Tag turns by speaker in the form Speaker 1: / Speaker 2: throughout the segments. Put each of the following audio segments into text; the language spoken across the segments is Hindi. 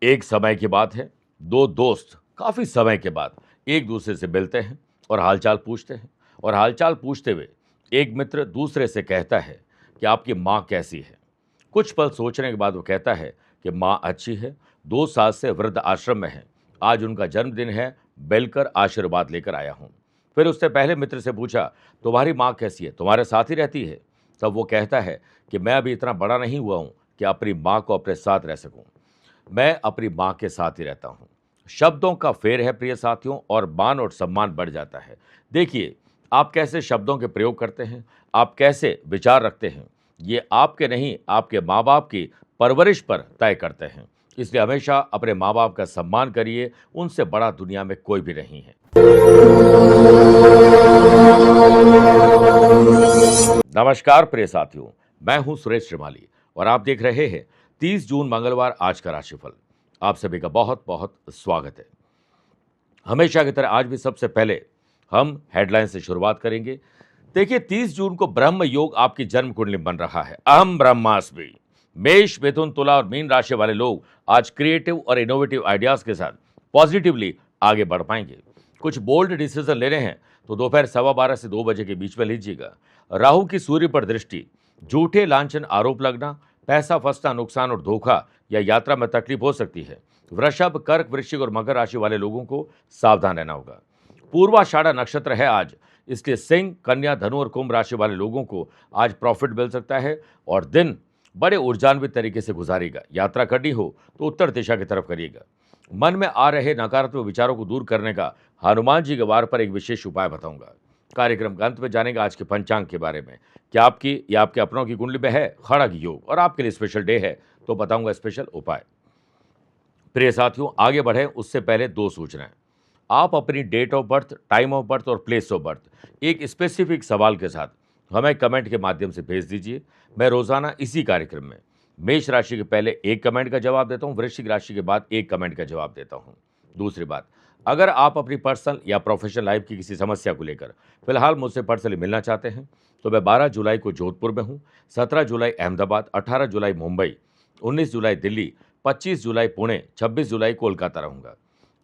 Speaker 1: एक समय की बात है, दो दोस्त काफ़ी समय के बाद एक दूसरे से मिलते हैं और हालचाल पूछते हैं। और हालचाल पूछते हुए एक मित्र दूसरे से कहता है कि आपकी माँ कैसी है। कुछ पल सोचने के बाद वो कहता है कि माँ अच्छी है, 2 साल से वृद्ध आश्रम में है, आज उनका जन्मदिन है, मिलकर आशीर्वाद लेकर आया हूँ। फिर उसने पहले मित्र से पूछा, तुम्हारी माँ कैसी है, तुम्हारे साथ ही रहती है? तब वो कहता है कि मैं अभी इतना बड़ा नहीं हुआ हूँ कि अपनी माँ को अपने साथ रह सकूँ, मैं अपनी माँ के साथ ही रहता हूँ। शब्दों का फेर है प्रिय साथियों, और मान और सम्मान बढ़ जाता है। देखिए, आप कैसे शब्दों के प्रयोग करते हैं, आप कैसे विचार रखते हैं, ये आपके नहीं, आपके माँ बाप की परवरिश पर तय करते हैं। इसलिए हमेशा अपने माँ बाप का सम्मान करिए, उनसे बड़ा दुनिया में कोई भी नहीं है। नमस्कार प्रिय साथियों, मैं हूं सुरेश श्रीमाली और आप देख रहे हैं 30 जून मंगलवार आज का राशिफल। आप सभी का बहुत बहुत स्वागत है। हमेशा की तरह आज भी सबसे पहले हम हेडलाइन से शुरुआत करेंगे। देखिए, 30 जून को ब्रह्म योग आपकी जन्म कुंडली बन रहा है। अहम ब्रह्मास्मि। मेष, मिथुन, तुला और मीन राशि वाले लोग आज क्रिएटिव और इनोवेटिव आइडियाज के साथ पॉजिटिवली आगे बढ़ पाएंगे। कुछ बोल्ड डिसीजन लेने हैं तो दोपहर 12:15 से 2 बजे के बीच में लीजिएगा। राहु की सूर्य पर दृष्टि, झूठे लांछन आरोप लगना, पैसा फंसना, नुकसान और धोखा या यात्रा में तकलीफ हो सकती है। वृषभ, कर्क, वृश्चिक और मकर राशि वाले लोगों को सावधान रहना होगा। पूर्वाषाढ़ा नक्षत्र है आज, इसलिए सिंह, कन्या, धनु और कुंभ राशि वाले लोगों को आज प्रॉफिट मिल सकता है और दिन बड़े ऊर्जान्वित तरीके से गुजारेगा। यात्रा करनी हो तो उत्तर दिशा की तरफ करिएगा। मन में आ रहे नकारात्मक विचारों को दूर करने का हनुमान जी के वार पर एक विशेष उपाय बताऊंगा। कार्यक्रम के अंत में जानेंगे आज के पंचांग के बारे में। क्या आपकी या आपके अपनों की कुंडली में है खड़ग योग और आपके लिए स्पेशल डे है तो बताऊंगा स्पेशल उपाय। प्रिय साथियों, आगे बढ़े उससे पहले 2 सूचनाएं। आप अपनी date of birth, time of birth और प्लेस ऑफ बर्थ एक स्पेसिफिक सवाल के साथ हमें कमेंट के माध्यम से भेज दीजिए। मैं रोजाना इसी कार्यक्रम में मेष राशि के पहले एक कमेंट का जवाब देता हूं, वृश्चिक राशि के बाद एक कमेंट का जवाब देता हूं। दूसरी बात, अगर आप अपनी पर्सनल या प्रोफेशनल लाइफ की किसी समस्या को लेकर फिलहाल मुझसे पर्सनली मिलना चाहते हैं तो मैं 12 जुलाई को जोधपुर में हूं, 17 जुलाई अहमदाबाद, 18 जुलाई मुंबई, 19 जुलाई दिल्ली, 25 जुलाई पुणे, 26 जुलाई कोलकाता रहूंगा।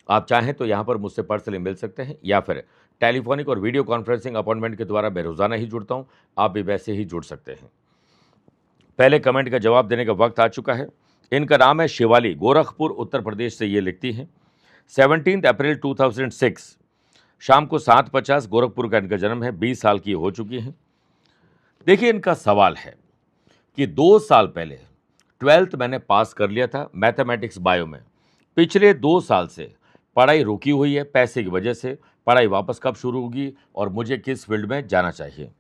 Speaker 1: आप चाहें तो यहाँ पर मुझसे पर्सनली मिल सकते हैं या फिर टेलीफोनिक और वीडियो कॉन्फ्रेंसिंग अपॉइंटमेंट के द्वारा मैं रोजाना ही जुड़ता हूँ, आप भी वैसे ही जुड़ सकते हैं। पहले कमेंट का जवाब देने का वक्त आ चुका है। इनका नाम है शिवाली, गोरखपुर उत्तर प्रदेश से ये लिखती हैं। 17 अप्रैल 2006 शाम को 7:50 गोरखपुर का इनका जन्म है, 20 साल की हो चुकी हैं। देखिए, इनका सवाल है कि 2 साल पहले 12th मैंने पास कर लिया था मैथमेटिक्स बायो में। पिछले 2 साल से पढ़ाई रुकी हुई है पैसे की वजह से। पढ़ाई वापस कब शुरू होगी और मुझे किस फील्ड में जाना चाहिए?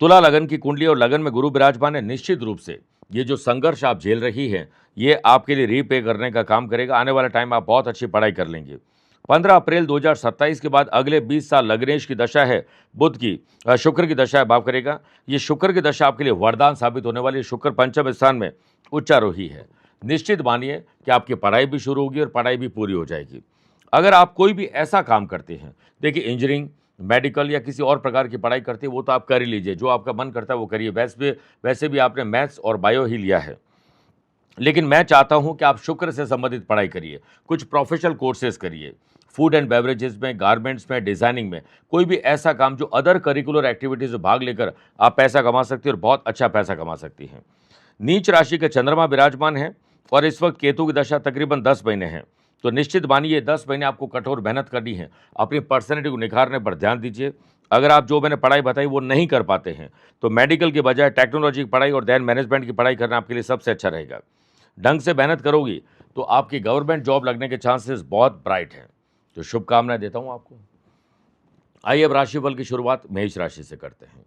Speaker 1: तुला लगन की कुंडली और लगन में गुरु विराजमान है। निश्चित रूप से ये जो संघर्ष आप झेल रही हैं, ये आपके लिए रीपे करने का काम करेगा। आने वाला टाइम आप बहुत अच्छी पढ़ाई कर लेंगे। 15 अप्रैल 2027 के बाद अगले 20 साल लग्नेश की दशा है, बुध की, शुक्र की दशा है, भाव करेगा। ये शुक्र की दशा आपके लिए वरदान साबित होने वाली है। शुक्र पंचम स्थान में उच्चारोही है। निश्चित मानिए कि आपकी पढ़ाई भी शुरू होगी और पढ़ाई भी पूरी हो जाएगी। अगर आप कोई भी ऐसा काम करते हैं, देखिए इंजीनियरिंग, मेडिकल या किसी और प्रकार की पढ़ाई करते हैं, वो तो आप कर ही लीजिए, जो आपका मन करता है वो करिए। वैसे भी आपने मैथ्स और बायो ही लिया है, लेकिन मैं चाहता हूं कि आप शुक्र से संबंधित पढ़ाई करिए, कुछ प्रोफेशनल कोर्सेज करिए, फूड एंड बेवरेजेस में, गारमेंट्स में, डिजाइनिंग में, कोई भी ऐसा काम जो अदर करिकुलर एक्टिविटीज में भाग लेकर आप पैसा कमा सकती हैं और बहुत अच्छा पैसा कमा सकती हैं। नीच राशि के चंद्रमा विराजमान है और इस वक्त केतु की दशा तकरीबन 10 महीने है। तो निश्चित मानिए 10 महीने आपको कठोर मेहनत करनी है। अपनी पर्सनैलिटी को निखारने पर ध्यान दीजिए। अगर आप जो मैंने पढ़ाई बताई वो नहीं कर पाते हैं तो मेडिकल की बजाय टेक्नोलॉजी की पढ़ाई और दैन मैनेजमेंट की पढ़ाई करना आपके लिए सबसे अच्छा रहेगा। ढंग से मेहनत करोगी तो आपकी गवर्नमेंट जॉब लगने के चांसेस बहुत ब्राइट हैं। तो शुभकामनाएं देता हूं आपको। आइए अब राशिफल की शुरुआत मेष राशि से करते हैं।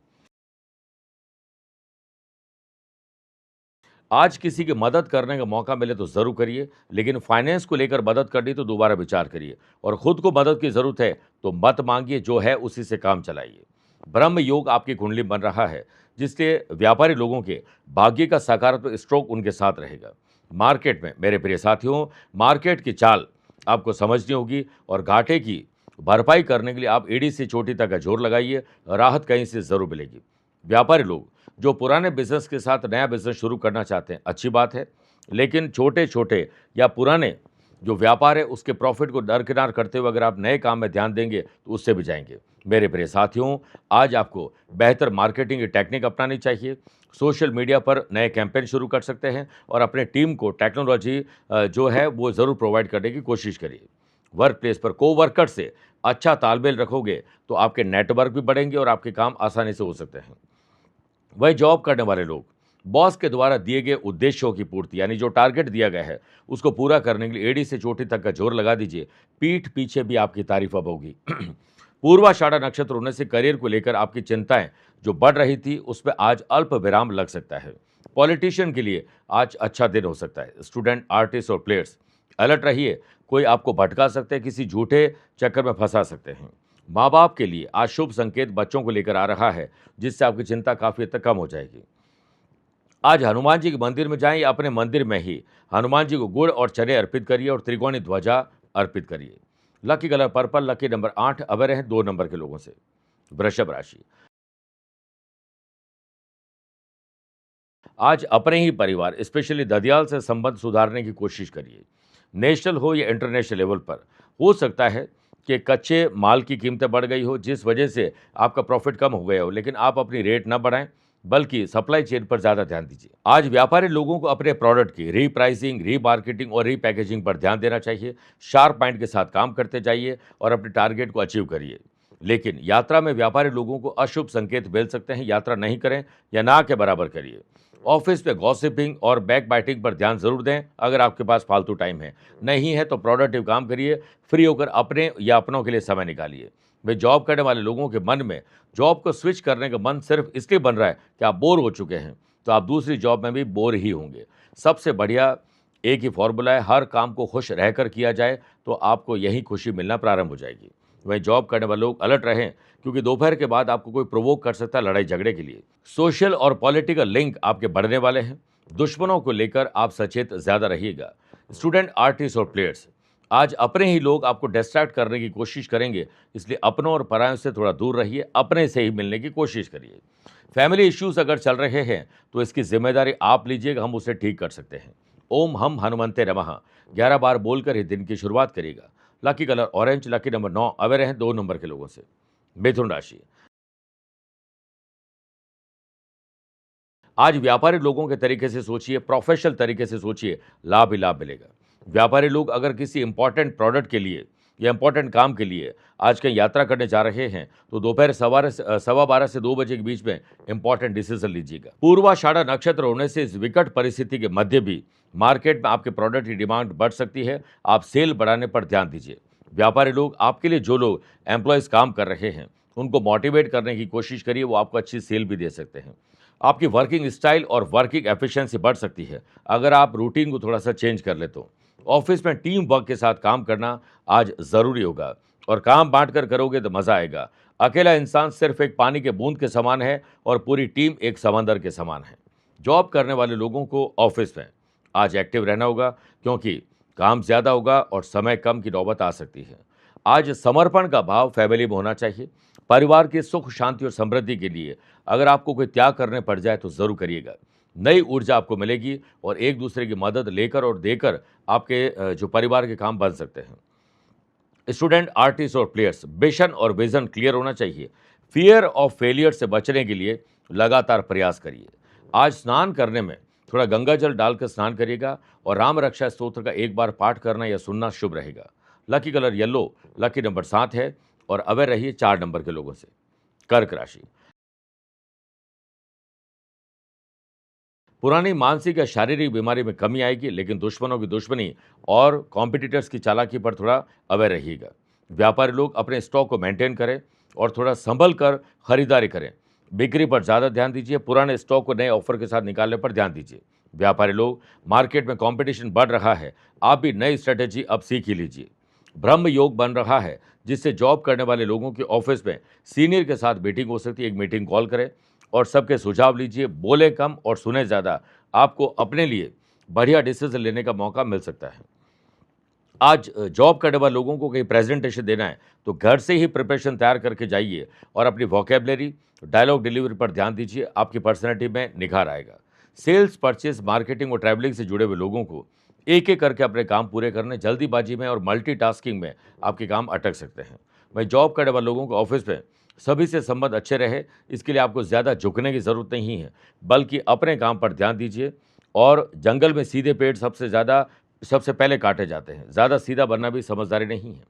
Speaker 1: आज किसी की मदद करने का मौका मिले तो जरूर करिए, लेकिन फाइनेंस को लेकर मदद करनी तो दोबारा विचार करिए। और खुद को मदद की जरूरत है तो मत मांगिए, जो है उसी से काम चलाइए। ब्रह्म योग आपकी कुंडली बन रहा है, जिससे व्यापारी लोगों के भाग्य का सकारात्मक स्ट्रोक उनके साथ रहेगा। मार्केट में मेरे प्रिय साथियों, मार्केट की चाल आपको समझनी होगी और घाटे की भरपाई करने के लिए आप एड़ी से चोटी तक का जोर लगाइए, राहत कहीं से जरूर मिलेगी। व्यापारी लोग जो पुराने बिजनेस के साथ नया बिजनेस शुरू करना चाहते हैं, अच्छी बात है। लेकिन छोटे छोटे या पुराने जो व्यापार है उसके प्रॉफिट को दरकिनार करते हुए अगर आप नए काम में ध्यान देंगे तो उससे भी जाएंगे। मेरे प्रिय साथियों, आज आपको बेहतर मार्केटिंग की टेक्निक अपनानी चाहिए। सोशल मीडिया पर नए कैंपेन शुरू कर सकते हैं और अपने टीम को टेक्नोलॉजी जो है वो ज़रूर प्रोवाइड करने की कोशिश करिए। वर्क प्लेस पर कोवर्कर से अच्छा तालमेल रखोगे तो आपके नेटवर्क भी बढ़ेंगे और आपके काम आसानी से हो सकते हैं। वही जॉब करने वाले लोग बॉस के द्वारा दिए गए उद्देश्यों की पूर्ति यानी जो टारगेट दिया गया है उसको पूरा करने के लिए एड़ी से चोटी तक का जोर लगा दीजिए। पीठ पीछे भी आपकी तारीफ अब होगी। पूर्वाषाढ़ा नक्षत्र होने से करियर को लेकर आपकी चिंताएं जो बढ़ रही थी उसमें आज अल्प विराम लग सकता है। पॉलिटिशियन के लिए आज अच्छा दिन हो सकता है। स्टूडेंट, आर्टिस्ट और प्लेयर्स अलर्ट रहिए, कोई आपको भटका सकते हैं, किसी झूठे चक्कर में फंसा सकते हैं। माँ बाप के लिए आज शुभ संकेत बच्चों को लेकर आ रहा है जिससे आपकी चिंता काफ़ी हद तक कम हो जाएगी। आज हनुमान जी के मंदिर में जाएं या अपने मंदिर में ही हनुमान जी को गुड़ और चने अर्पित करिए और त्रिकोणी ध्वजा अर्पित करिए। Lucky colour purple, lucky number 8, away रहें 2 नंबर के लोगों से। वृषभ राशि, आज अपने ही परिवार स्पेशली ददियाल से संबंध सुधारने की कोशिश करिए। नेशनल हो या इंटरनेशनल लेवल पर हो सकता है कि कच्चे माल की कीमतें बढ़ गई हो जिस वजह से आपका प्रॉफिट कम हो गया हो, लेकिन आप अपनी रेट ना बढ़ाएं बल्कि सप्लाई चेन पर ज़्यादा ध्यान दीजिए। आज व्यापारी लोगों को अपने प्रोडक्ट की रीप्राइसिंग, रीमार्केटिंग और रीपैकेजिंग पर ध्यान देना चाहिए। शार्प माइंड के साथ काम करते जाइए और अपने टारगेट को अचीव करिए। लेकिन यात्रा में व्यापारी लोगों को अशुभ संकेत मिल सकते हैं, यात्रा नहीं करें या ना के बराबर करिए। ऑफिस में गॉसिपिंग और बैक बाइटिंग पर ध्यान जरूर दें अगर आपके पास फालतू टाइम है। नहीं है तो प्रोडक्टिव काम करिए, फ्री होकर अपने या अपनों के लिए समय निकालिए। वे जॉब करने वाले लोगों के मन में जॉब को स्विच करने का मन सिर्फ इसलिए बन रहा है कि आप बोर हो चुके हैं, तो आप दूसरी जॉब में भी बोर ही होंगे। सबसे बढ़िया एक ही फॉर्मूला है, हर काम को खुश रहकर किया जाए तो आपको यही खुशी मिलना प्रारंभ हो जाएगी। वहीं जॉब करने वाले लोग अलर्ट रहें क्योंकि दोपहर के बाद आपको कोई प्रोवोक कर सकता है लड़ाई झगड़े के लिए। सोशल और पॉलिटिकल लिंक आपके बढ़ने वाले हैं। दुश्मनों को लेकर आप सचेत ज़्यादा रहिएगा। स्टूडेंट, आर्टिस्ट और प्लेयर्स आज अपने ही लोग आपको डिस्ट्रैक्ट करने की कोशिश करेंगे, इसलिए अपनों और परायों से थोड़ा दूर रहिए, अपने से ही मिलने की कोशिश करिए। फैमिली इश्यूज अगर चल रहे हैं तो इसकी जिम्मेदारी आप लीजिएगा, हम उसे ठीक कर सकते हैं। ओम हम हनुमंते नमः 11 बार बोलकर ही दिन की शुरुआत करिएगा। Lucky colour orange, lucky number 9, away रहें 2 नंबर के लोगों से। मिथुन राशि, आज व्यापारी लोगों के तरीके से सोचिए, प्रोफेशनल तरीके से सोचिए, लाभ ही लाभ मिलेगा। व्यापारी लोग अगर किसी इंपॉर्टेंट प्रोडक्ट के लिए या इंपॉर्टेंट काम के लिए आज कहीं यात्रा करने जा रहे हैं तो दोपहर 12:15 से 2 बजे के बीच में इंपॉर्टेंट डिसीजन लीजिएगा। पूर्वाषाढ़ा नक्षत्र होने से इस विकट परिस्थिति के मध्य भी मार्केट में आपके प्रोडक्ट की डिमांड बढ़ सकती है। आप सेल बढ़ाने पर ध्यान दीजिए। व्यापारी लोग आपके लिए जो लोग एम्प्लॉयज़ काम कर रहे हैं उनको मोटिवेट करने की कोशिश करिए, वो आपको अच्छी सेल भी दे सकते हैं। आपकी वर्किंग स्टाइल और वर्किंग एफिशिएंसी बढ़ सकती है अगर आप रूटीन को थोड़ा सा चेंज कर ले तो। ऑफिस में टीम वर्क के साथ काम करना आज ज़रूरी होगा और काम बांट कर करोगे तो मज़ा आएगा। अकेला इंसान सिर्फ एक पानी के बूंद के समान है और पूरी टीम एक समंदर के समान है। जॉब करने वाले लोगों को ऑफिस में आज एक्टिव रहना होगा क्योंकि काम ज़्यादा होगा और समय कम की नौबत आ सकती है। आज समर्पण का भाव फैमिली में होना चाहिए। परिवार के सुख, शांति और समृद्धि के लिए अगर आपको कोई त्याग करने पड़ जाए तो ज़रूर करिएगा। नई ऊर्जा आपको मिलेगी और एक दूसरे की मदद लेकर और देकर आपके जो परिवार के काम बन सकते हैं। स्टूडेंट, आर्टिस्ट और प्लेयर्स मिशन और विजन क्लियर होना चाहिए। फियर ऑफ फेलियर से बचने के लिए लगातार प्रयास करिए। आज स्नान करने में थोड़ा गंगा जल डालकर स्नान करिएगा और राम रक्षा स्तोत्र का एक बार पाठ करना या सुनना शुभ रहेगा। Lucky colour yellow, lucky number 7 है और अवेयर रहिए 4 नंबर के लोगों से। कर्क राशि, पुरानी मानसिक या शारीरिक बीमारी में कमी आएगी, लेकिन दुश्मनों की दुश्मनी और कॉम्पिटिटर्स की चालाकी पर थोड़ा अवेयर रहिएगा। व्यापारी लोग अपने स्टॉक को मेंटेन करें और थोड़ा संभल कर खरीदारी करें। बिक्री पर ज़्यादा ध्यान दीजिए, पुराने स्टॉक को नए ऑफर के साथ निकालने पर ध्यान दीजिए। व्यापारी लोग, मार्केट में कंपटीशन बढ़ रहा है, आप भी नई स्ट्रेटेजी अब सीख ही लीजिए। ब्रह्म योग बन रहा है जिससे जॉब करने वाले लोगों की ऑफिस में सीनियर के साथ मीटिंग हो सकती है। एक मीटिंग कॉल करें और सबके सुझाव लीजिए, बोले कम और सुने ज़्यादा। आपको अपने लिए बढ़िया डिसीजन लेने का मौका मिल सकता है। आज जॉब करने वाले लोगों को कहीं प्रेजेंटेशन देना है तो घर से ही प्रिपरेशन तैयार करके जाइए और अपनी वोकेबलरी, डायलॉग डिलीवरी पर ध्यान दीजिए। आपकी पर्सनैलिटी में निखार आएगा। सेल्स, परचेस, मार्केटिंग और ट्रैवलिंग से जुड़े हुए लोगों को एक-एक करके अपने काम पूरे करने, जल्दीबाजी में और मल्टीटास्किंग में आपके काम अटक सकते हैं। वहीं जॉब करने वाले लोगों को ऑफिस में सभी से संबंध अच्छे रहे, इसके लिए आपको ज़्यादा झुकने की ज़रूरत नहीं है, बल्कि अपने काम पर ध्यान दीजिए। और जंगल में सीधे पेड़ सबसे पहले काटे जाते हैं। ज़्यादा सीधा बनना भी समझदारी नहीं है।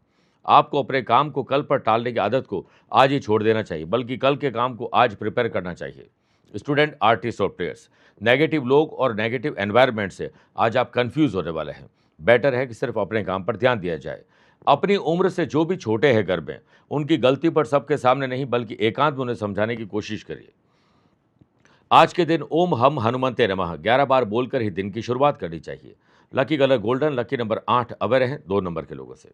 Speaker 1: आपको अपने काम को कल पर टालने की आदत को आज ही छोड़ देना चाहिए, बल्कि कल के काम को आज प्रिपेयर करना चाहिए। स्टूडेंट, आर्टिस्ट और प्लेयर्स, नेगेटिव लोग और नेगेटिव एनवायरनमेंट से आज आप कंफ्यूज होने वाले हैं। बेटर है कि सिर्फ अपने काम पर ध्यान दिया जाए। अपनी उम्र से जो भी छोटे हैं घर में, उनकी गलती पर सबके सामने नहीं, बल्कि एकांत में उन्हें समझाने की कोशिश करिए। आज के दिन ओम हम हनुमंते नमः 11 बार बोलकर ही दिन की शुरुआत करनी चाहिए। Lucky colour golden, lucky number 8 aware हैं 2 नंबर के लोगों से।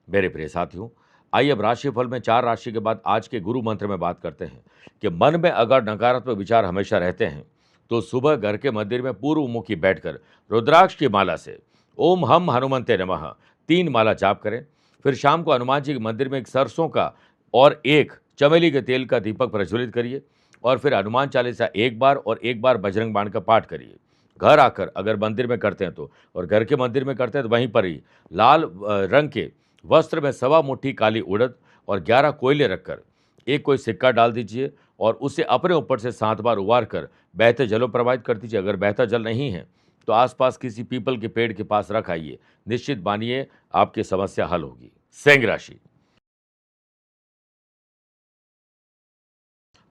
Speaker 1: मेरे प्रिय साथियों, आइए अब राशिफल में 4 राशि के बाद आज के गुरु मंत्र में बात करते हैं कि मन में अगर नकारात्मक विचार हमेशा रहते हैं, तो सुबह घर के मंदिर में पूर्व मुखी बैठकर रुद्राक्ष की माला से ओम हम हनुमंते नमः 3 माला जाप करें। फिर शाम को हनुमान जी के मंदिर में एक सरसों का और एक चमेली के तेल का दीपक प्रज्वलित करिए और फिर हनुमान चालीसा 1 बार और 1 बार बजरंग बाण का पाठ करिए। घर आकर अगर मंदिर में करते हैं तो, और घर के मंदिर में करते हैं तो वहीं पर ही लाल रंग के वस्त्र में सवा मुट्ठी काली उड़द और 11 कोयले रखकर एक कोई सिक्का डाल दीजिए और उसे अपने ऊपर से 7 बार उबार कर बहते जलों प्रवाहित कर दीजिए। अगर बहता जल नहीं है तो आसपास किसी पीपल के पेड़ के पास रख आइए। निश्चित मानिए आपकी समस्या हल होगी। सिंह राशि,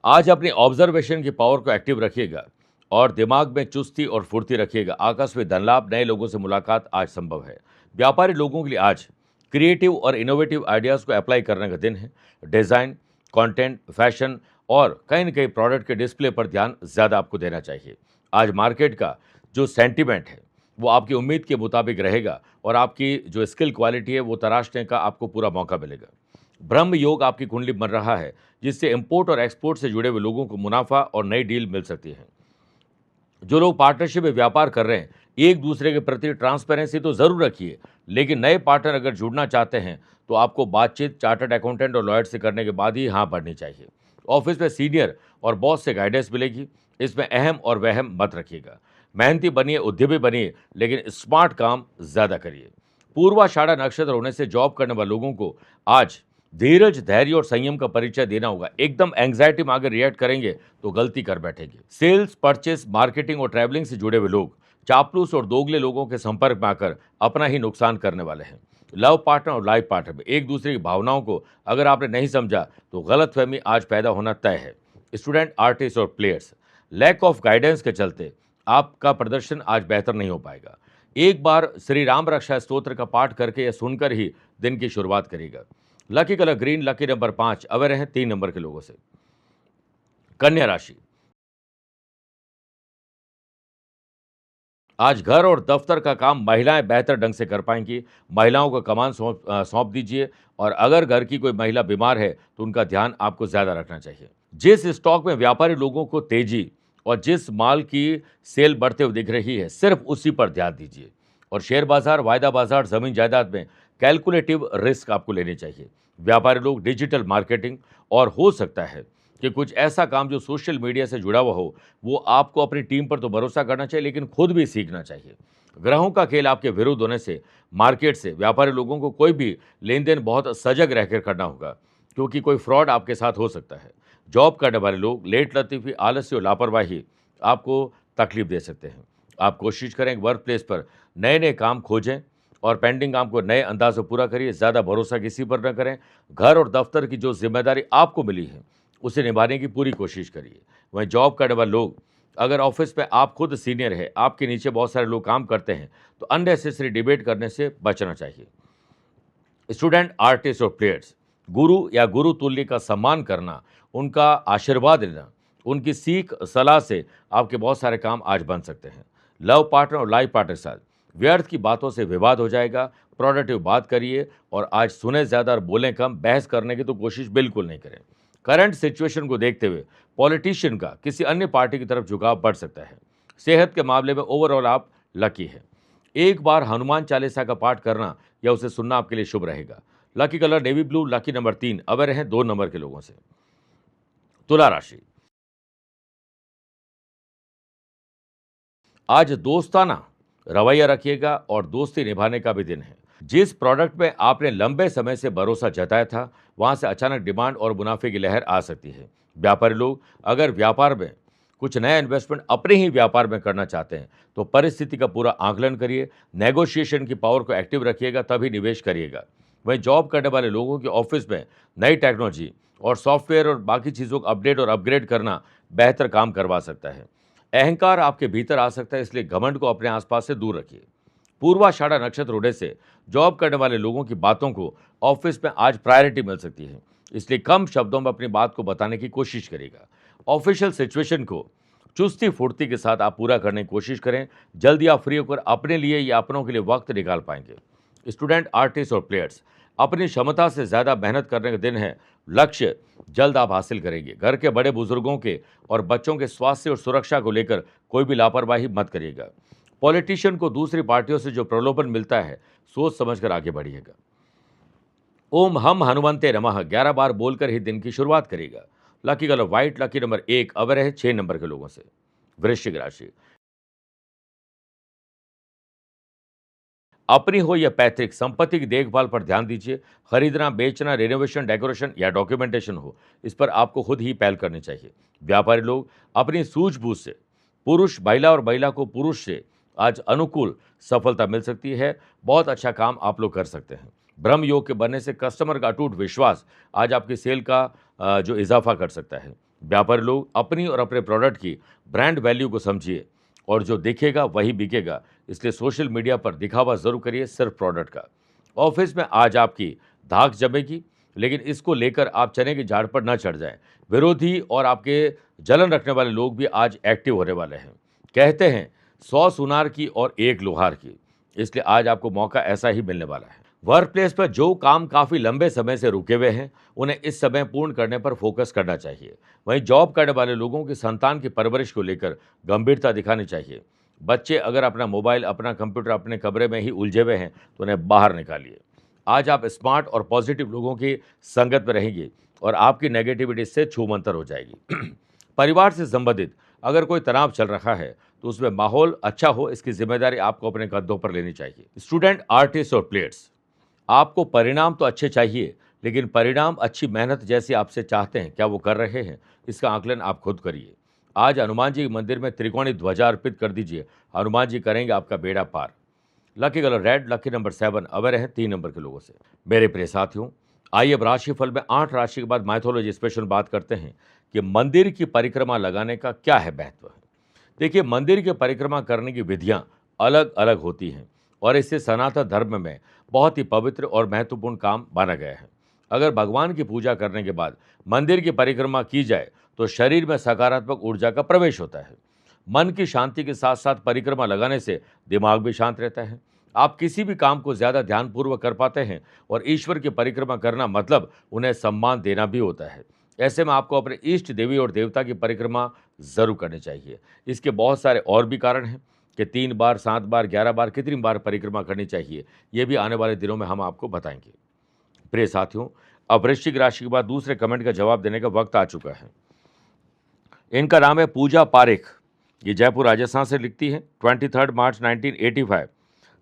Speaker 1: आज अपनी ऑब्जर्वेशन की पावर को एक्टिव रखिएगा और दिमाग में चुस्ती और फुर्ती रखिएगा। आकस्मिक धन लाभ, नए लोगों से मुलाकात आज संभव है। व्यापारी लोगों के लिए आज क्रिएटिव और इनोवेटिव आइडियाज़ को अप्लाई करने का दिन है। डिज़ाइन, कंटेंट, फैशन और कहीं न कहीं प्रोडक्ट के डिस्प्ले पर ध्यान ज़्यादा आपको देना चाहिए। आज मार्केट का जो सेंटिमेंट है, वो आपकी उम्मीद के मुताबिक रहेगा और आपकी जो स्किल क्वालिटी है, वो तराशने का आपको पूरा मौका मिलेगा। ब्रह्म योग आपकी कुंडली बन रहा है, जिससे इंपोर्ट और एक्सपोर्ट से जुड़े हुए लोगों को मुनाफा और नई डील मिल सकती है। जो लोग पार्टनरशिप में व्यापार कर रहे हैं, एक दूसरे के प्रति ट्रांसपेरेंसी तो जरूर रखिए, लेकिन नए पार्टनर अगर जुड़ना चाहते हैं तो आपको बातचीत चार्टर्ड अकाउंटेंट और लॉयर से करने के बाद ही हाँ भरनी चाहिए। ऑफिस में सीनियर और बॉस से गाइडेंस मिलेगी, इसमें अहम और वहम मत रखिएगा। मेहनती बनिए, उद्यमी बनिए, लेकिन स्मार्ट काम ज्यादा करिए। पूर्वाषाढ़ा नक्षत्र होने से जॉब करने वाले लोगों को आज धीरज, धैर्य और संयम का परिचय देना होगा। एकदम एंग्जाइटी में अगर रिएक्ट करेंगे तो गलती कर बैठेंगे। सेल्स, परचेस, मार्केटिंग और ट्रैवलिंग से जुड़े हुए लोग चापलूस और दोगले लोगों के संपर्क में आकर अपना ही नुकसान करने वाले हैं। लव पार्टनर और लाइफ पार्टनर में एक दूसरे की भावनाओं को अगर आपने नहीं समझा तो गलतफहमी आज पैदा होना तय है। स्टूडेंट, आर्टिस्ट और प्लेयर्स, लैक ऑफ गाइडेंस के चलते आपका प्रदर्शन आज बेहतर नहीं हो पाएगा। एक बार श्री राम रक्षा स्तोत्र का पाठ करके या सुनकर ही दिन की शुरुआत करिएगा। Lucky colour green, lucky number 5 aware हैं 3 नंबर के लोगों से। कन्या राशि, आज घर और दफ्तर का काम महिलाएं बेहतर ढंग से कर पाएंगी। महिलाओं को कमान सौंप दीजिए और अगर घर की कोई महिला बीमार है तो उनका ध्यान आपको ज्यादा रखना चाहिए। जिस स्टॉक में व्यापारी लोगों को तेजी और जिस माल की सेल बढ़ते हुए दिख रही है, सिर्फ उसी पर ध्यान दीजिए। और शेयर बाजार, वायदा बाजार, जमीन जायदाद में कैलकुलेटिव रिस्क आपको लेने चाहिए। व्यापारी लोग डिजिटल मार्केटिंग और हो सकता है कि कुछ ऐसा काम जो सोशल मीडिया से जुड़ा हुआ हो, वो आपको अपनी टीम पर तो भरोसा करना चाहिए, लेकिन खुद भी सीखना चाहिए। ग्रहों का खेल आपके विरुद्ध होने से मार्केट से व्यापारी लोगों को कोई भी लेन देन बहुत सजग रहकर करना होगा, क्योंकि कोई फ्रॉड आपके साथ हो सकता है। जॉब करने वाले लोग लेट लतीफ़ी, आलस्य और लापरवाही आपको तकलीफ दे सकते हैं। आप कोशिश करें वर्क प्लेस पर नए नए काम खोजें और पेंडिंग काम को नए अंदाज से पूरा करिए। ज़्यादा भरोसा किसी पर न करें। घर और दफ्तर की जो जिम्मेदारी आपको मिली है उसे निभाने की पूरी कोशिश करिए। वहीं जॉब करने वाले लोग, अगर ऑफिस में आप खुद सीनियर है, आपके नीचे बहुत सारे लोग काम करते हैं, तो अननेसेसरी डिबेट करने से बचना चाहिए। स्टूडेंट, आर्टिस्ट और प्लेयर्स, गुरु या गुरु तुल्य का सम्मान करना, उनका आशीर्वाद लेना, उनकी सीख सलाह से आपके बहुत सारे काम आज बन सकते हैं। लव पार्टनर और लाइफ पार्टनर के साथ व्यर्थ की बातों से विवाद हो जाएगा। प्रोडक्टिव बात करिए और आज सुने ज़्यादा और बोलें कम। बहस करने की तो कोशिश बिल्कुल नहीं करें। करंट सिचुएशन को देखते हुए पॉलिटिशियन का किसी अन्य पार्टी की तरफ झुकाव बढ़ सकता है। सेहत के मामले में ओवरऑल आप लकी है। एक बार हनुमान चालीसा का पाठ करना या उसे सुनना आपके लिए शुभ रहेगा। Lucky colour navy blue, lucky number 3 aware हैं 2 नंबर के लोगों से। तुला राशि, आज दोस्ताना रवैया रखिएगा और दोस्ती निभाने का भी दिन है। जिस प्रोडक्ट में आपने लंबे समय से भरोसा जताया था, वहां से अचानक डिमांड और मुनाफे की लहर आ सकती है। व्यापारी लोग अगर व्यापार में कुछ नया इन्वेस्टमेंट अपने ही व्यापार में करना चाहते हैं, तो परिस्थिति का पूरा आकलन करिए, नेगोशिएशन की पावर को एक्टिव रखिएगा, तभी निवेश करिएगा। वहीं जॉब करने वाले लोगों के ऑफिस में नई टेक्नोलॉजी और सॉफ्टवेयर और बाकी चीज़ों को अपडेट और अपग्रेड करना बेहतर काम करवा सकता है। अहंकार आपके भीतर आ सकता है, इसलिए घमंड को अपने आसपास से दूर रखिए। पूर्वाषाढ़ा नक्षत्र होने से जॉब करने वाले लोगों की बातों को ऑफिस में आज प्रायोरिटी मिल सकती है, इसलिए कम शब्दों में अपनी बात को बताने की कोशिश करेगा। ऑफिशियल सिचुएशन को चुस्ती फुर्ती के साथ आप पूरा करने की कोशिश करें। जल्दी आप फ्री होकर अपने लिए या अपनों के लिए वक्त निकाल पाएंगे। स्टूडेंट, आर्टिस्ट और प्लेयर्स, अपनी क्षमता से ज़्यादा मेहनत करने का दिन है। लक्ष्य जल्द आप हासिल करेंगे। घर के बड़े बुजुर्गों के और बच्चों के स्वास्थ्य और सुरक्षा को लेकर कोई भी लापरवाही मत करिएगा। पॉलिटिशियन को दूसरी पार्टियों से जो प्रलोभन मिलता है, सोच समझकर आगे बढ़िएगा। ओम हम हनुमंते नमः 11 बार बोलकर ही दिन की शुरुआत करेगा। Lucky colour white, lucky number 1 अवर है 6 नंबर के लोगों से। वृश्चिक राशि, अपनी हो या पैतृक संपत्ति की देखभाल पर ध्यान दीजिए। खरीदना, बेचना, रिनोवेशन, डेकोरेशन या डॉक्यूमेंटेशन हो, इस पर आपको खुद ही पहल करनी चाहिए। व्यापारी लोग अपनी सूझबूझ से पुरुष महिला और महिला को पुरुष से आज अनुकूल सफलता मिल सकती है। बहुत अच्छा काम आप लोग कर सकते हैं। ब्रह्म योग के बनने से कस्टमर का अटूट विश्वास आज आपकी सेल का जो इजाफा कर सकता है। व्यापारी लोग अपनी और अपने प्रोडक्ट की ब्रांड वैल्यू को समझिए और जो दिखेगा वही बिकेगा, इसलिए सोशल मीडिया पर दिखावा जरूर करिए सिर्फ प्रोडक्ट का। ऑफिस में आज आपकी धाक जमेगी, लेकिन इसको लेकर आप चने की झाड़ पर न चढ़ जाएं। विरोधी और आपके जलन रखने वाले लोग भी आज एक्टिव होने वाले हैं। कहते हैं 100 सुनार की और 1 लोहार की, इसलिए आज आपको मौका ऐसा ही मिलने वाला है। वर्क प्लेस पर जो काम काफ़ी लंबे समय से रुके हुए हैं, उन्हें इस समय पूर्ण करने पर फोकस करना चाहिए। वहीं जॉब करने वाले लोगों की संतान की परवरिश को लेकर गंभीरता दिखानी चाहिए। बच्चे अगर अपना मोबाइल, अपना कंप्यूटर अपने कमरे में ही उलझे हुए हैं, तो उन्हें बाहर निकालिए। आज आप स्मार्ट और पॉजिटिव लोगों की संगत में रहेंगे और आपकी नेगेटिविटी से छूमंतर हो जाएगी। परिवार से संबंधित अगर कोई तनाव चल रहा है, तो उसमें माहौल अच्छा हो, इसकी जिम्मेदारी आपको अपने कंधों पर लेनी चाहिए। स्टूडेंट, आर्टिस्ट और प्लेयर्स, आपको परिणाम तो अच्छे चाहिए, लेकिन परिणाम अच्छी मेहनत जैसी आपसे चाहते हैं, क्या वो कर रहे हैं, इसका आकलन आप खुद करिए। आज हनुमान जी के मंदिर में त्रिकोणी ध्वजा अर्पित कर दीजिए। हनुमान जी करेंगे आपका बेड़ा पार। Lucky colour red, lucky number 7 hour है 3 नंबर के लोगों से। मेरे प्रिय साथियों, आइए अब राशिफल में 8 राशि के बाद माइथोलॉजी स्पेशल बात करते हैं कि मंदिर की परिक्रमा लगाने का क्या है महत्व है। देखिए, मंदिर की परिक्रमा करने की विधियां अलग अलग होती हैं और इससे सनातन धर्म में बहुत ही पवित्र और महत्वपूर्ण काम माना गया है। अगर भगवान की पूजा करने के बाद मंदिर की परिक्रमा की जाए, तो शरीर में सकारात्मक ऊर्जा का प्रवेश होता है। मन की शांति के साथ साथ परिक्रमा लगाने से दिमाग भी शांत रहता है। आप किसी भी काम को ज़्यादा ध्यानपूर्वक कर पाते हैं और ईश्वर की परिक्रमा करना मतलब उन्हें सम्मान देना भी होता है। ऐसे में आपको अपने इष्ट देवी और देवता की परिक्रमा ज़रूर करनी चाहिए। इसके बहुत सारे और भी कारण हैं कि 3 बार, 7 बार, 11 बार, कितनी बार परिक्रमा करनी चाहिए, ये भी आने वाले दिनों में हम आपको बताएंगे। प्रिय साथियों, अब वृश्चिक राशि के बाद दूसरे कमेंट का जवाब देने का वक्त आ चुका है। इनका नाम है पूजा पारेख। ये जयपुर राजस्थान से लिखती है। 23 मार्च 1985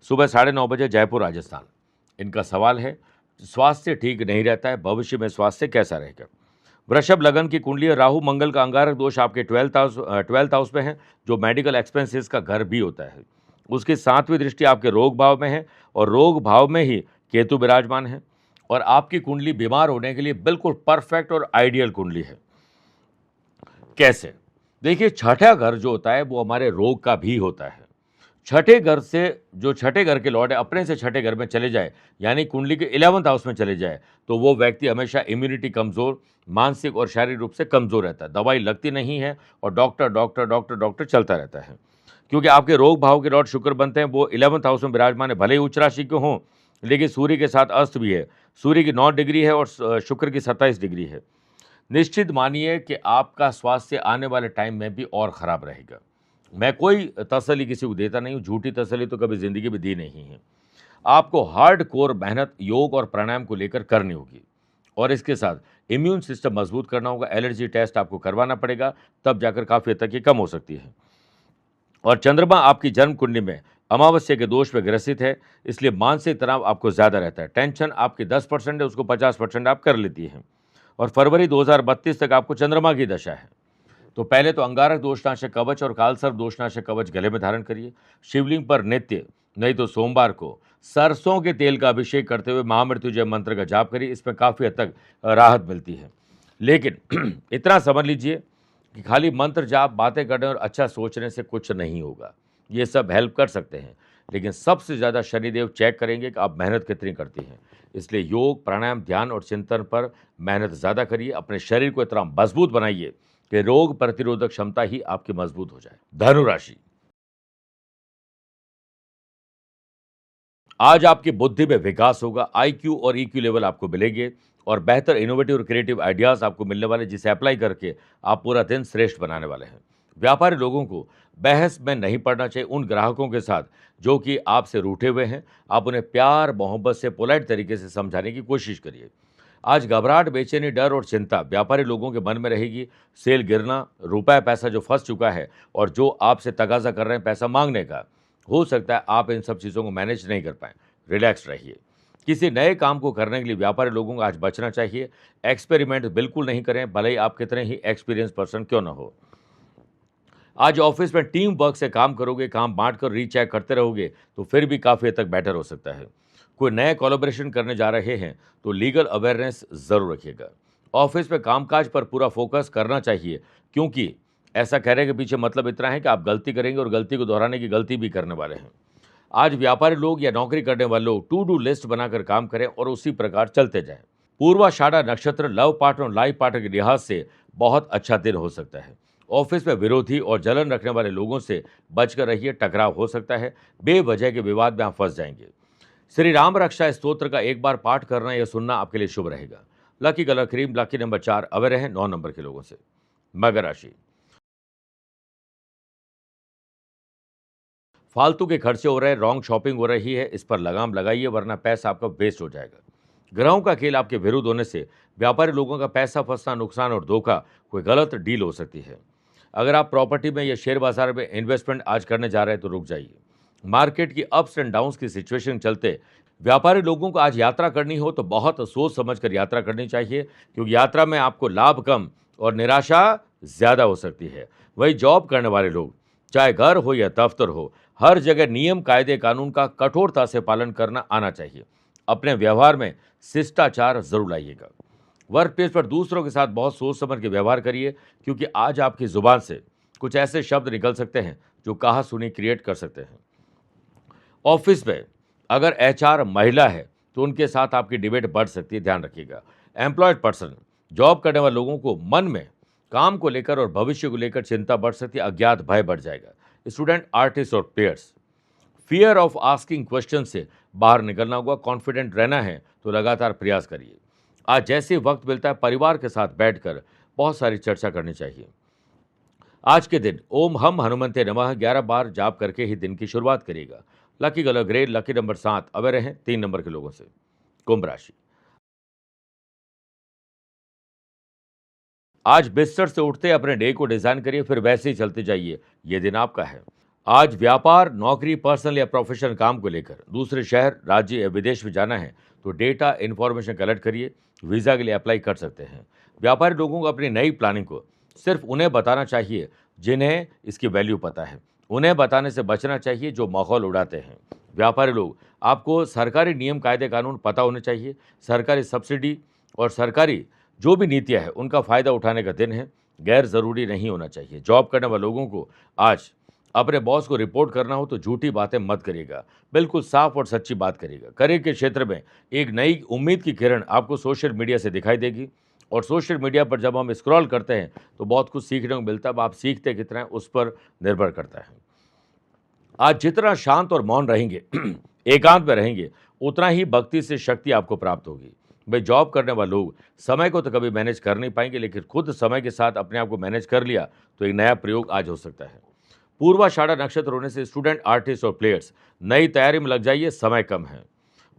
Speaker 1: सुबह 9:30 बजे जयपुर राजस्थान। इनका सवाल है, स्वास्थ्य ठीक नहीं रहता है, भविष्य में स्वास्थ्य कैसा रहेगा। वृषभ लगन की कुंडली है। राहु मंगल का अंगारक दोष आपके 12th हाउस में है, जो मेडिकल एक्सपेंसेस का घर भी होता है। उसकी 7वीं दृष्टि आपके रोग भाव में है और रोग भाव में ही केतु विराजमान है और आपकी कुंडली बीमार होने के लिए बिल्कुल परफेक्ट और आइडियल कुंडली है। कैसे? देखिए, छठा घर जो होता है वो हमारे रोग का भी होता है। छठे घर से जो छठे घर के लॉर्ड है अपने से छठे घर में चले जाए, यानी कुंडली के 11th हाउस में चले जाए, तो वो व्यक्ति हमेशा इम्यूनिटी कमज़ोर, मानसिक और शारीरिक रूप से कमज़ोर रहता है। दवाई लगती नहीं है और डॉक्टर डॉक्टर डॉक्टर डॉक्टर चलता रहता है। क्योंकि आपके रोग भाव के लॉर्ड शुक्र बनते हैं, वो 11th हाउस में विराजमान है। भले ही उच्च राशि के हों, लेकिन सूर्य के साथ अस्त भी है। सूर्य की 9 डिग्री है और शुक्र की 27 डिग्री है। निश्चित मानिए कि आपका स्वास्थ्य आने वाले टाइम में भी और ख़राब रहेगा। मैं कोई तसल्ली किसी को देता नहीं हूँ, झूठी तसल्ली तो कभी ज़िंदगी में दी नहीं है। आपको हार्ड कोर मेहनत योग और प्राणायाम को लेकर करनी होगी और इसके साथ इम्यून सिस्टम मजबूत करना होगा। एलर्जी टेस्ट आपको करवाना पड़ेगा, तब जाकर काफ़ी हद तक ये कम हो सकती है। और चंद्रमा आपकी जन्म कुंडली में अमावस्या के दोष में ग्रसित है, इसलिए मानसिक तनाव आपको ज़्यादा रहता है। टेंशन आपकी 10% है, उसको 50% आप कर लेती हैं। और फरवरी 2032 तक आपको चंद्रमा की दशा है। तो पहले तो अंगारक दोषनाशक कवच और कालसर्प दोषनाशक कवच गले में धारण करिए। शिवलिंग पर नित्य नहीं तो सोमवार को सरसों के तेल का अभिषेक करते हुए महामृत्युंजय मंत्र का जाप करिए। इसमें काफ़ी हद तक राहत मिलती है। लेकिन इतना समझ लीजिए कि खाली मंत्र जाप, बातें करने और अच्छा सोचने से कुछ नहीं होगा। ये सब हेल्प कर सकते हैं, लेकिन सबसे ज़्यादा शनिदेव चेक करेंगे कि आप मेहनत कितनी करती हैं। इसलिए योग, प्राणायाम, ध्यान और चिंतन पर मेहनत ज़्यादा करिए। अपने शरीर को इतना मजबूत बनाइए कि रोग प्रतिरोधक क्षमता ही आपकी मजबूत हो जाए। धनु राशि, आज आपकी बुद्धि में विकास होगा। आईक्यू और ईक्यू लेवल आपको मिलेंगे और बेहतर इनोवेटिव और क्रिएटिव आइडियाज़ आपको मिलने वाले, जिसे अप्लाई करके आप पूरा दिन श्रेष्ठ बनाने वाले हैं। व्यापारी लोगों को बहस में नहीं पड़ना चाहिए। उन ग्राहकों के साथ जो कि आपसे रूठे हुए हैं, आप उन्हें प्यार मोहब्बत से पोलाइट तरीके से समझाने की कोशिश करिए। आज घबराहट, बेचैनी, डर और चिंता व्यापारी लोगों के मन में रहेगी। सेल गिरना, रुपया पैसा जो फंस चुका है और जो आपसे तगाजा कर रहे हैं पैसा मांगने का, हो सकता है आप इन सब चीज़ों को मैनेज नहीं कर पाएँ। रिलैक्स रहिए। किसी नए काम को करने के लिए व्यापारी लोगों को आज बचना चाहिए। एक्सपेरिमेंट बिल्कुल नहीं करें, भले ही आप कितने ही एक्सपीरियंस पर्सन क्यों ना हो। आज ऑफिस में टीम वर्क से काम करोगे, काम बांट कर रीचेक करते रहोगे, तो फिर भी काफ़ी हद तक बेटर हो सकता है। कोई नए कोलैबोरेशन करने जा रहे हैं तो लीगल अवेयरनेस ज़रूर रखिएगा। ऑफिस में कामकाज पर पूरा फोकस करना चाहिए, क्योंकि ऐसा कहने के पीछे मतलब इतना है कि आप गलती करेंगे और गलती को दोहराने की गलती भी करने वाले हैं। आज व्यापारी लोग या नौकरी करने वाले लोग टू डू लिस्ट बनाकर काम करें और उसी प्रकार चलते जाएं। पूर्वाषाढ़ा नक्षत्र लव पार्टनर और लाइफ पार्टनर के लिहाज से बहुत अच्छा दिन हो सकता है। ऑफिस में विरोधी और जलन रखने वाले लोगों से बचकर रहिए, टकराव हो सकता है। बेवजह के विवाद में आप फंस जाएंगे। श्री राम रक्षा स्तोत्र का एक बार पाठ करना या सुनना आपके लिए शुभ रहेगा। Lucky colour cream, lucky number 4 away रहे 9 नंबर के लोगों से। मकर राशि, फालतू के खर्चे हो रहे हैं, रॉन्ग शॉपिंग हो रही है, इस पर लगाम लगाइए वरना पैसा आपका वेस्ट हो जाएगा। ग्रहों का खेल आपके विरुद्ध होने से व्यापारी लोगों का पैसा फंसना, नुकसान और धोखा, कोई गलत डील हो सकती है। अगर आप प्रॉपर्टी में या शेयर बाजार में इन्वेस्टमेंट आज करने जा रहे हैं तो रुक जाइए। मार्केट की अप्स एंड डाउन्स की सिचुएशन चलते व्यापारी लोगों को आज यात्रा करनी हो तो बहुत सोच समझकर यात्रा करनी चाहिए, क्योंकि यात्रा में आपको लाभ कम और निराशा ज़्यादा हो सकती है। वही जॉब करने वाले लोग, चाहे घर हो या दफ्तर हो, हर जगह नियम, कायदे, कानून का कठोरता से पालन करना आना चाहिए। अपने व्यवहार में शिष्टाचार जरूर लाइएगा। वर्क प्लेस पर दूसरों के साथ बहुत सोच समझ के व्यवहार करिए, क्योंकि आज आपकी जुबान से कुछ ऐसे शब्द निकल सकते हैं जो कहा सुनी क्रिएट कर सकते हैं। ऑफिस में अगर एचआर महिला है तो उनके साथ आपकी डिबेट बढ़ सकती है, ध्यान रखिएगा। एम्प्लॉयड पर्सन, जॉब करने वाले लोगों को मन में काम को लेकर और भविष्य को लेकर चिंता बढ़ सकती है, अज्ञात भय बढ़ जाएगा। स्टूडेंट, आर्टिस्ट और players, fear of asking question से बाहर निकलना होगा। कॉन्फिडेंट रहना है तो लगातार प्रयास करिए। आज जैसे वक्त मिलता है परिवार के साथ बैठकर बहुत सारी चर्चा करनी चाहिए। आज के दिन ओम हम हनुमंते नमः 11 बार जाप करके ही दिन की शुरुआत करिएगा। Lucky colour grey, lucky number 7 away रहे 3 नंबर के लोगों से। कुंभ राशि, आज बिस्तर से उठते अपने डे को डिजाइन करिए, फिर वैसे ही चलते जाइए। ये दिन आपका है। आज व्यापार, नौकरी, पर्सनल या प्रोफेशनल काम को लेकर दूसरे शहर, राज्य या विदेश में जाना है तो डेटा इन्फॉर्मेशन कलेक्ट करिए। वीज़ा के लिए अप्लाई कर सकते हैं। व्यापारी लोगों को अपनी नई प्लानिंग को सिर्फ उन्हें बताना चाहिए जिन्हें इसकी वैल्यू पता है। उन्हें बताने से बचना चाहिए जो माहौल उड़ाते हैं। व्यापारी लोग, आपको सरकारी नियम, कायदे, कानून पता होने चाहिए। सरकारी सब्सिडी और सरकारी जो भी नीतियाँ हैं उनका फ़ायदा उठाने का दिन है। गैर ज़रूरी नहीं होना चाहिए। जॉब करने वाले लोगों को आज अपने बॉस को रिपोर्ट करना हो तो झूठी बातें मत करिएगा, बिल्कुल साफ और सच्ची बात करिएगा। करियर के क्षेत्र में एक नई उम्मीद की किरण आपको सोशल मीडिया से दिखाई देगी। और सोशल मीडिया पर जब हम स्क्रॉल करते हैं तो बहुत कुछ सीखने को मिलता है। अब आप सीखते कितना है उस पर निर्भर करता है। आज जितना शांत और मौन रहेंगे एकांत में रहेंगे, उतना ही भक्ति से शक्ति आपको प्राप्त होगी। भाई, जॉब करने वाले लोग समय को तो कभी मैनेज कर नहीं पाएंगे, लेकिन खुद समय के साथ अपने आप को मैनेज कर लिया तो एक नया प्रयोग आज हो सकता है। पूर्वाषाढ़ा नक्षत्र होने से स्टूडेंट, आर्टिस्ट और प्लेयर्स नई तैयारी में लग जाइए, समय कम है।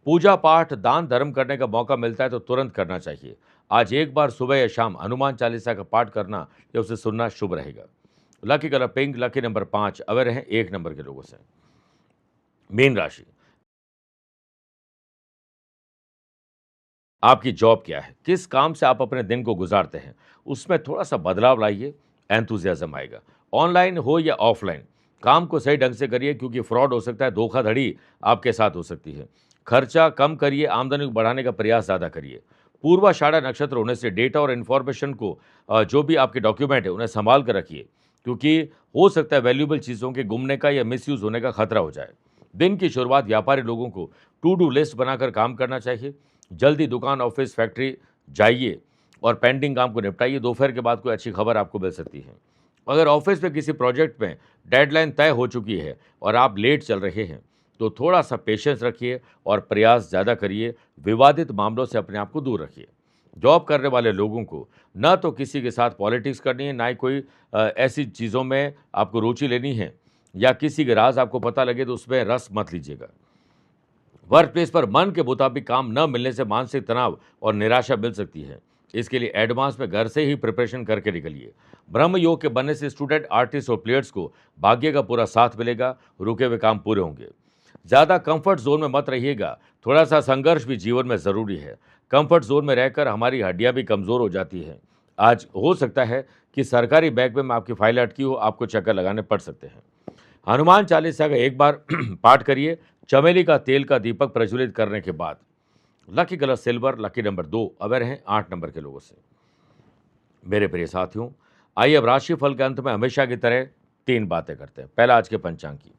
Speaker 1: पूजा पाठ, दान धर्म करने का मौका मिलता है तो तुरंत करना चाहिए। आज एक बार सुबह या शाम हनुमान चालीसा का पाठ करना या उसे सुनना शुभ रहेगा। Lucky colour pink, lucky number 5, aware हैं 1 नंबर के लोगों से। मीन राशि, आपकी जॉब क्या है, किस काम से आप अपने दिन को गुजारते हैं, उसमें थोड़ा सा बदलाव लाइए, एंथुजियाज्म आएगा। ऑनलाइन हो या ऑफलाइन, काम को सही ढंग से करिए क्योंकि फ्रॉड हो सकता है, धोखाधड़ी आपके साथ हो सकती है। खर्चा कम करिए, आमदनी को बढ़ाने का प्रयास ज़्यादा करिए। पूर्वाषाढ़ा नक्षत्र होने से डेटा और इन्फॉर्मेशन को जो भी आपके डॉक्यूमेंट है उन्हें संभाल कर रखिए क्योंकि हो सकता है वैल्यूएबल चीज़ों के गुमने का या मिसयूज़ होने का खतरा हो जाए। दिन की शुरुआत व्यापारी लोगों को टू डू लिस्ट बनाकर काम करना चाहिए। जल्दी दुकान, ऑफिस, फैक्ट्री जाइए और पेंडिंग काम को निपटाइए। दोपहर के बाद कोई अच्छी खबर आपको मिल सकती है। अगर ऑफिस में किसी प्रोजेक्ट में डेडलाइन तय हो चुकी है और आप लेट चल रहे हैं, तो थोड़ा सा पेशेंस रखिए और प्रयास ज़्यादा करिए। विवादित मामलों से अपने आप को दूर रखिए। जॉब करने वाले लोगों को ना तो किसी के साथ पॉलिटिक्स करनी है, ना ही कोई ऐसी चीज़ों में आपको रुचि लेनी है या किसी के राज आपको पता लगे तो उसमें रस मत लीजिएगा। वर्क प्लेस पर मन के मुताबिक काम न मिलने से मानसिक तनाव और निराशा मिल सकती है। इसके लिए एडवांस में घर से ही प्रिपरेशन करके निकलिए। ब्रह्म योग के बनने से स्टूडेंट, आर्टिस्ट और प्लेयर्स को भाग्य का पूरा साथ मिलेगा। रुके हुए काम पूरे होंगे। ज़्यादा कंफर्ट जोन में मत रहिएगा। थोड़ा सा संघर्ष भी जीवन में ज़रूरी है। कंफर्ट जोन में रहकर हमारी हड्डियाँ भी कमज़ोर हो जाती हैं। आज हो सकता है कि सरकारी बैंक में आपकी फाइल अटकी हो, आपको चक्कर लगाने पड़ सकते हैं। हनुमान चालीसा का एक बार पाठ करिए। चमेली का तेल का दीपक प्रज्वलित करने के बाद। Lucky colour silver, lucky number 2, aware हैं 8 नंबर के लोगों से। मेरे प्रिय साथियों, आइए अब राशिफल के अंत में हमेशा की तरह 3 बातें करते हैं। पहला आज के पंचांग की।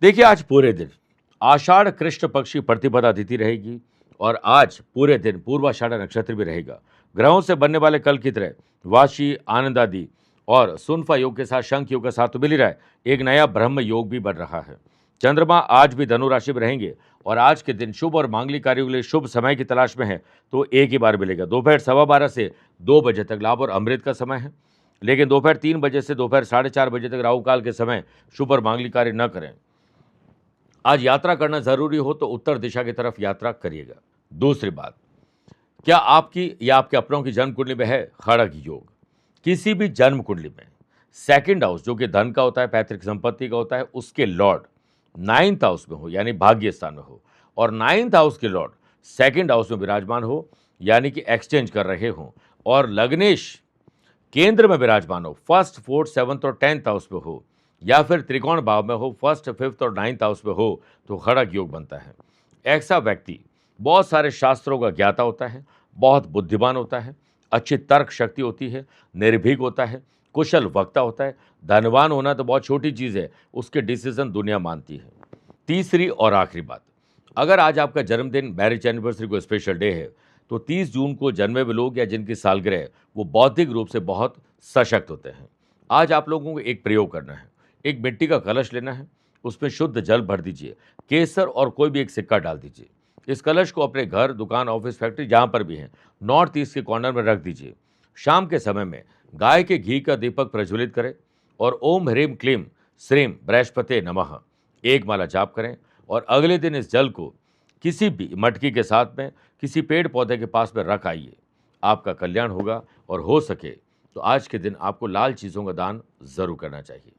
Speaker 1: देखिए, आज पूरे दिन आषाढ़ कृष्ण पक्षी प्रतिपदा तिथि रहेगी और आज पूरे दिन पूर्वाषाढ़ नक्षत्र भी रहेगा। ग्रहों से बनने वाले कल की तरह वाशी, आनंद आदि और सुनफा योग के साथ शंख योग के साथ तो मिल ही रहा है, एक नया ब्रह्म योग भी बन रहा है। चंद्रमा आज भी धनु राशि में रहेंगे और आज के दिन शुभ और मांगलिक कार्यों के लिए शुभ समय की तलाश में है तो एक ही बार मिलेगा। दोपहर 12:15 से 2 बजे तक लाभ और अमृत का समय है, लेकिन दोपहर 3 बजे से दोपहर 4:30 बजे तक राहु काल के समय शुभ और मांगलिक कार्य न करें। आज यात्रा करना जरूरी हो तो उत्तर दिशा की तरफ यात्रा करिएगा। दूसरी बात, क्या आपकी या आपके अपनों की जन्म कुंडली में है खड़ग योग? किसी भी जन्म कुंडली में सेकंड हाउस जो कि धन का होता है, पैतृक संपत्ति का होता है, उसके लॉर्ड 9th हाउस में हो यानी भाग्य स्थान में हो और 9th हाउस के लॉर्ड सेकंड हाउस में विराजमान हो यानी कि एक्सचेंज कर रहे हो और लग्नेश केंद्र में विराजमान हो, 1st, 4th, 7th और 10th हाउस में हो या फिर त्रिकोण भाव में हो, 1st, 5th और 9th हाउस में हो तो खड़ग योग बनता है। ऐसा व्यक्ति बहुत सारे शास्त्रों का ज्ञाता होता है, बहुत बुद्धिमान होता है, अच्छी तर्क शक्ति होती है, निर्भीक होता है, कुशल वक्ता होता है। धनवान होना तो बहुत छोटी चीज़ है, उसके डिसीजन दुनिया मानती है। तीसरी और आखिरी बात, अगर आज आपका जन्मदिन, मैरिज एनिवर्सरी को स्पेशल डे है तो 30 जून को जन्मे हुए लोग या जिनकी सालगिरह है वो बौद्धिक रूप से बहुत सशक्त होते हैं। आज आप लोगों को एक प्रयोग करना है। एक मिट्टी का कलश लेना है, उसमें शुद्ध जल भर दीजिए, केसर और कोई भी एक सिक्का डाल दीजिए। इस कलश को अपने घर, दुकान, ऑफिस, फैक्ट्री जहाँ पर भी है नॉर्थ ईस्ट के कॉर्नर में रख दीजिए। शाम के समय में गाय के घी का दीपक प्रज्वलित करें और ओम ह्रीम क्लीम श्रीम बृहस्पते नमः एक माला जाप करें और अगले दिन इस जल को किसी भी मटकी के साथ में किसी पेड़ पौधे के पास में रख आइए। आपका कल्याण होगा और हो सके तो आज के दिन आपको लाल चीज़ों का दान जरूर करना चाहिए।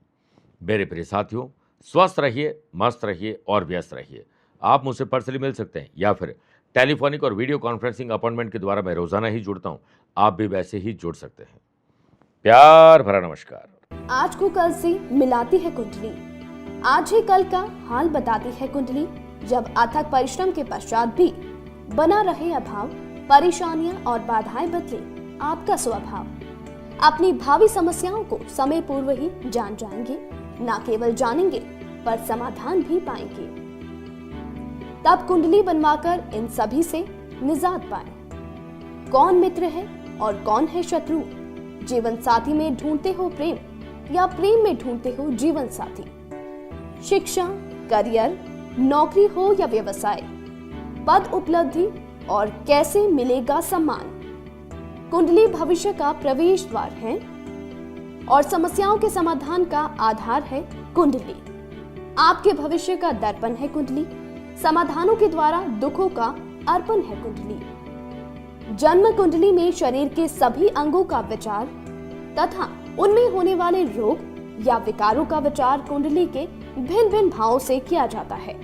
Speaker 1: मेरे प्रिय साथियों, स्वस्थ रहिए, मस्त रहिए और व्यस्त रहिए। आप मुझसे पर्सनली मिल सकते हैं या फिर टेलीफोनिक और वीडियो कॉन्फ्रेंसिंग अपॉइंटमेंट के द्वारा मैं रोजाना ही जुड़ता हूं। आप भी वैसे ही जुड़ सकते हैं। प्यार भरा नमस्कार।
Speaker 2: आज को कल से मिलाती है कुंडली, आज ही कल का हाल बताती है कुंडली। जब अथक परिश्रम के पश्चात भी बना रहे अभाव, परेशानियां और बाधाएं बदले आपका स्वभाव, अपनी भावी समस्याओं को समय पूर्व ही जान जाएंगे। न केवल जानेंगे पर समाधान भी पाएंगे। तब कुंडली बनवाकर इन सभी से निजात पाएं। कौन मित्र है और कौन है शत्रु? जीवन साथी में ढूंढते हो प्रेम या प्रेम में ढूंढते हो जीवन साथी? शिक्षा, करियर, नौकरी हो या व्यवसाय, पद उपलब्धि और कैसे मिलेगा सम्मान? कुंडली भविष्य का प्रवेश द्वार है और समस्याओं के समाधान का आधार है कुंडली। आपके भविष्य का दर्पण है कुंडली, समाधानों के द्वारा दुखों का अर्पण है कुंडली। जन्म कुंडली में शरीर के सभी अंगों का विचार तथा उनमें होने वाले रोग या विकारों का विचार कुंडली के भिन्न भिन्न भावों से किया जाता है।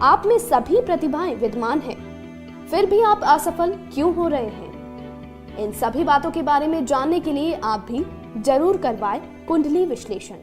Speaker 2: आप में सभी प्रतिभाएं विद्यमान हैं, फिर भी आप असफल क्यों हो रहे हैं? इन सभी बातों के बारे में जानने के लिए आप भी जरूर करवाएं कुंडली विश्लेषण।